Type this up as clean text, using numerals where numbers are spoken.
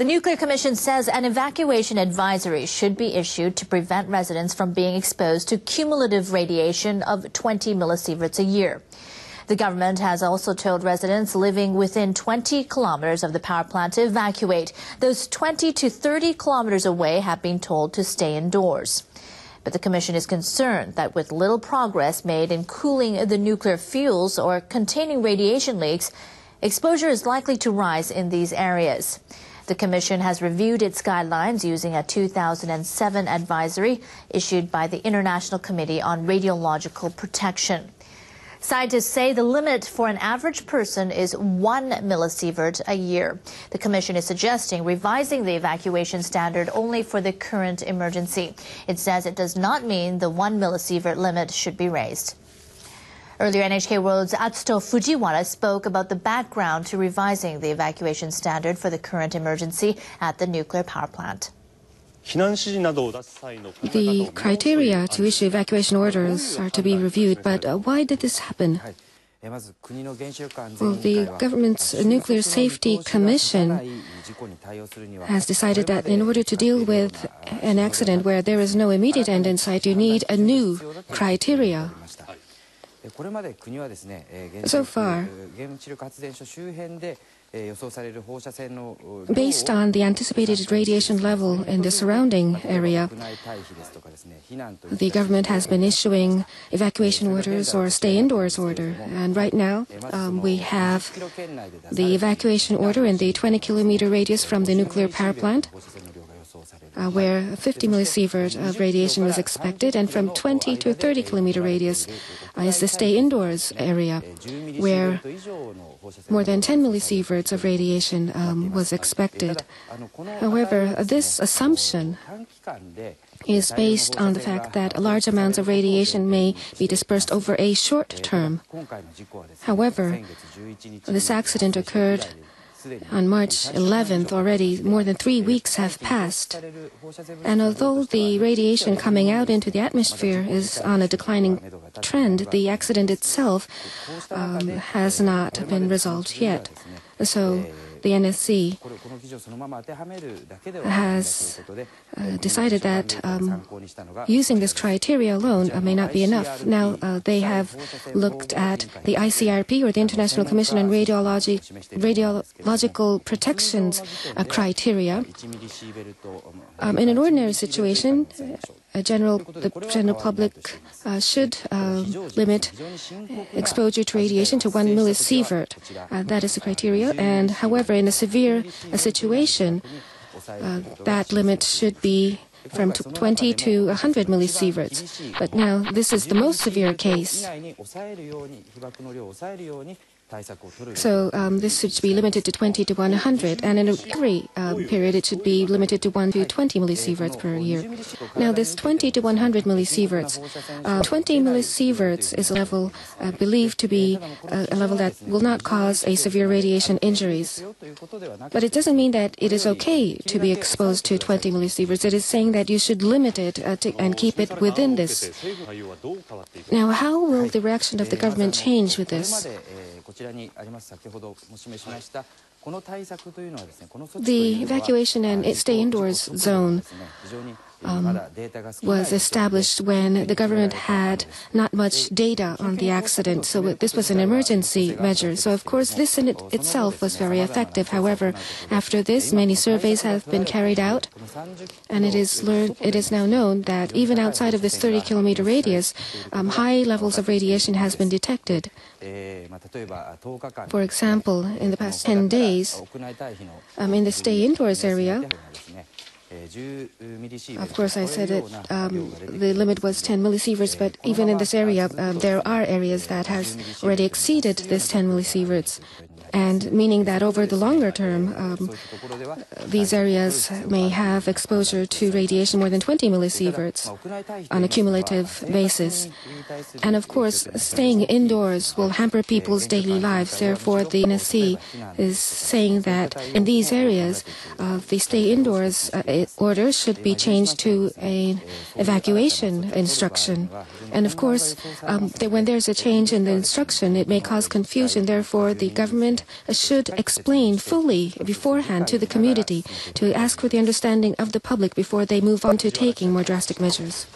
The Nuclear Commission says an evacuation advisory should be issued to prevent residents from being exposed to cumulative radiation of 20 millisieverts a year. The government has also told residents living within 20 kilometers of the power plant to evacuate. Those 20 to 30 kilometers away have been told to stay indoors. But the Commission is concerned that with little progress made in cooling the nuclear fuels or containing radiation leaks, exposure is likely to rise in these areas. The Commission has reviewed its guidelines using a 2007 advisory issued by the International Committee on Radiological Protection. Scientists say the limit for an average person is 1 millisievert a year. The Commission is suggesting revising the evacuation standard only for the current emergency. It says it does not mean the 1 millisievert limit should be raised. Earlier, NHK World's Atsuto Fujiwara spoke about the background to revising the evacuation standard for the current emergency at the nuclear power plant. The criteria to issue evacuation orders are to be reviewed, but why did this happen? Well, the government's Nuclear Safety Commission has decided that in order to deal with an accident where there is no immediate end in sight, you need a new criteria. So far, based on the anticipated radiation level in the surrounding area, the government has been issuing evacuation orders or stay indoors order. And right now, we have the evacuation order in the 20-kilometer radius from the nuclear power plant, where 50 millisievert of radiation was expected, and from 20 to 30-kilometer radius is the stay indoors area, where more than 10 millisieverts of radiation was expected. However, this assumption is based on the fact that large amounts of radiation may be dispersed over a short term. However, this accident occurred on March 11th already. More than 3 weeks have passed. And although the radiation coming out into the atmosphere is on a declining trend, the accident itself has not been resolved yet. So the NSC has decided that using this criteria alone may not be enough. Now they have looked at the ICRP, or the International Commission on Radiological Protection's criteria. In an ordinary situation, the general public should limit exposure to radiation to 1 millisievert. That is the criteria. And however, in a severe situation, that limit should be from 20 to 100 millisieverts. But now this is the most severe case. So this should be limited to 20 to 100, and in a recovery period it should be limited to 1 to 20 millisieverts per year. Now this 20 to 100 millisieverts, 20 millisieverts is a level believed to be a level that will not cause a severe radiation injuries. But it doesn't mean that it is okay to be exposed to 20 millisieverts. It is saying that you should limit it and keep it within this. Now how will the reaction of the government change with this? The evacuation and stay indoors zone was established when the government had not much data on the accident. So this was an emergency measure. So of course this in itself was very effective. However, after this, many surveys have been carried out, and it is now known that even outside of this 30-kilometer radius, high levels of radiation has been detected. For example, in the past 10 days, in the stay indoors area, of course, I said it, the limit was 10 millisieverts, but even in this area, there are areas that has already exceeded this 10 millisieverts. And meaning that over the longer term, these areas may have exposure to radiation more than 20 millisieverts on a cumulative basis. And of course, staying indoors will hamper people's daily lives. Therefore, the NSC is saying that in these areas, the stay indoors order should be changed to an evacuation instruction. And of course, when there's a change in the instruction, it may cause confusion. Therefore, the government should explain fully beforehand to the community to ask for the understanding of the public before they move on to taking more drastic measures.